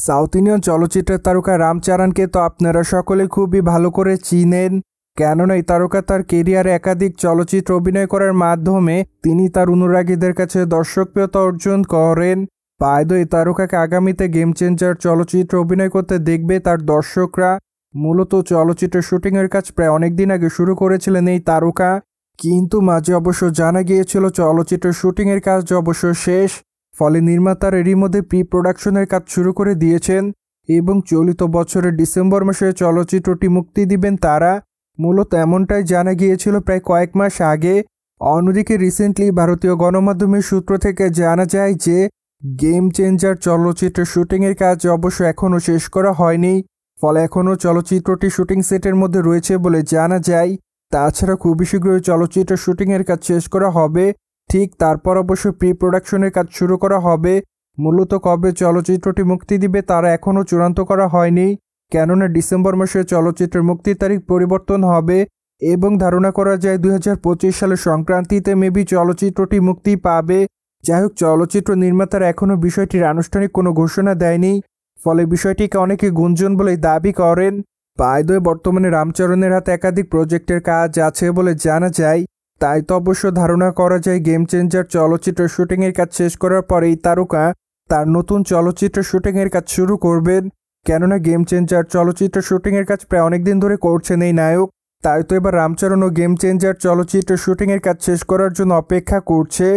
South Indian চলচ্চিত্রের তারকা রামচরণকে তো আপনারা সকলে খুবই ভালো করে চিনেন, কেননা এই তারকা তার কেরিয়ারে একাধিক চলচ্চিত্র অভিনয় করার মাধ্যমে তিনি তার অনুরাগীদের কাছে দর্শকপ্রিয়তা অর্জন করেন। বাই এই তারকাকে আগামীতে গেম চেঞ্জার চলচ্চিত্র অভিনয় করতে দেখবে তার দর্শকরা। মূলত চলচ্চিত্রের শুটিংয়ের কাজ প্রায় অনেকদিন আগে শুরু করেছিলেন এই তারকা, কিন্তু মাঝে অবশ্য জানা গিয়েছিল চলচ্চিত্রের শুটিংয়ের কাজ অবশ্য শেষ। ফলে নির্মাতার এরই মধ্যে প্রি প্রোডাকশনের কাজ শুরু করে দিয়েছেন এবং চলিত বছরের ডিসেম্বর মাসে চলচ্চিত্রটি মুক্তি দিবেন তারা। মূলত এমনটাই জানা গিয়েছিল প্রায় কয়েক মাস আগে। অন্যদিকে রিসেন্টলি ভারতীয় গণমাধ্যমের সূত্র থেকে জানা যায় যে গেম চেঞ্জার চলচ্চিত্রের শুটিংয়ের কাজ অবশ্য এখনও শেষ করা হয়নি, ফলে এখনও চলচ্চিত্রটি শুটিং সেটের মধ্যে রয়েছে বলে জানা যায়। তাছাড়া খুবই শীঘ্রই চলচ্চিত্রের শুটিংয়ের কাজ শেষ করা হবে, ঠিক তারপর অবশ্য প্রি প্রোডাকশনের কাজ শুরু করা হবে। মূলত কবে চলচ্চিত্রটি মুক্তি দিবে তারা এখনও চূড়ান্ত করা হয়নি, কেননা ডিসেম্বর মাসে চলচ্চিত্রের মুক্তির তারিখ পরিবর্তন হবে এবং ধারণা করা যায় 2025 সালের সংক্রান্তিতে মেবি চলচ্চিত্রটি মুক্তি পাবে। যাই হোক, চলচ্চিত্র নির্মাতারা এখনও বিষয়টির আনুষ্ঠানিক কোনো ঘোষণা দেয়নি, ফলে বিষয়টিকে অনেকে গুঞ্জন বলে দাবি করেন। বর্তমানে রামচরণের হাতে একাধিক প্রজেক্টের কাজ আছে বলে জানা যায়, তাই তো অবশ্য ধারণা করা যায় গেম চেঞ্জার চলচ্চিত্রের শুটিংয়ের কাজ শেষ করার পরেই তারকা তার নতুন চলচ্চিত্রের শুটিংয়ের কাজ শুরু করবেন। কেননা গেম চেঞ্জার চলচ্চিত্রের শুটিংয়ের কাজ প্রায় অনেকদিন ধরে করছেন এই নায়ক, তাই তো এবার রামচরণ ও গেম চেঞ্জার চলচ্চিত্রের শুটিংয়ের কাজ শেষ করার জন্য অপেক্ষা করছে।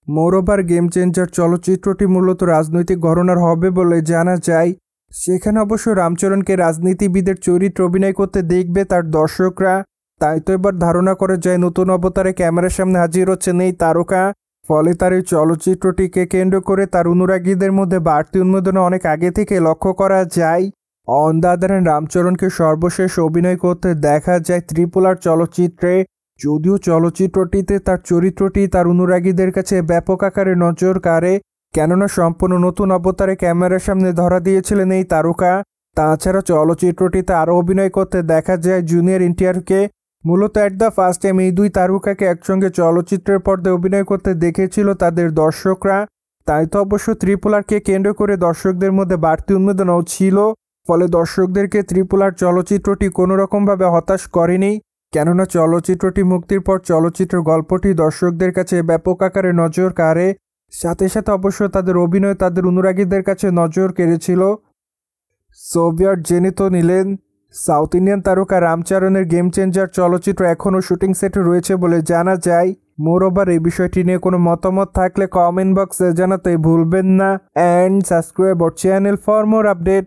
মোরওভার গেম চেঞ্জার চলচ্চিত্রটি মূলত রাজনৈতিক ঘরানার হবে বলে জানা যায়। সেখানে অবশ্য রামচরণকে রাজনীতিবিদের চরিত্র অভিনয় করতে দেখবে তার দর্শকরা, তাই তো এবার ধারণা করা যায় নতুন অবতারে ক্যামেরার সামনে হাজির হচ্ছেন এই তারকা। ফলে তার এই চলচ্চিত্রটিকে কেন্দ্র করে তার অনুরাগীদের মধ্যে বাড়তি উন্মাদনা অনেক আগে থেকে লক্ষ্য করা যায়। অন দ্য আদার হ্যান্ড, রামচরণকে সর্বশেষ অভিনয় করতে দেখা যায় ত্রিপুলার চলচ্চিত্রে। যদিও চলচ্চিত্রটিতে তার চরিত্রটি তার অনুরাগীদের কাছে ব্যাপক আকারে নজর কাড়ে, কেননা সম্পূর্ণ নতুন অবতারে ক্যামেরার সামনে ধরা দিয়েছিলেন এই তারকা। তাছাড়া চলচ্চিত্রটিতে আরও অভিনয় করতে দেখা যায় জুনিয়র এনটিআরকে। মূলত অ্যাট দ্য ফার্স্ট টাইম এই দুই তারকাকে একসঙ্গে চলচ্চিত্রের পর্দায় অভিনয় করতে দেখেছিল তাদের দর্শকরা, তাই তো অবশ্য ত্রিপুলারকে কেন্দ্র করে দর্শকদের মধ্যে বাড়তি উন্মাদনাও ছিল। ফলে দর্শকদেরকে ত্রিপুলার চলচ্চিত্রটি কোনোরকমভাবে হতাশ করেনি, কেননা চলচ্চিত্রটি মুক্তির পর চলচ্চিত্রের গল্পটি দর্শকদের কাছে ব্যাপক আকারে নজর কাড়ে, সাথে সাথে অবশ্য তাদের অভিনয় তাদের অনুরাগীদের কাছে নজর কেড়েছিল। সোভিয়েট জেনে তো নিলেন, সাউথ ইন্ডিয়ান তারকা রামচরণের গেম চেঞ্জার চলচ্চিত্র এখনও শুটিং সেটে রয়েছে বলে জানা যায়। মোরওভার এই বিষয়টি নিয়ে কোনো মতামত থাকলে কমেন্ট বক্সে জানাতে ভুলবেন না। And subscribe our channel for more update.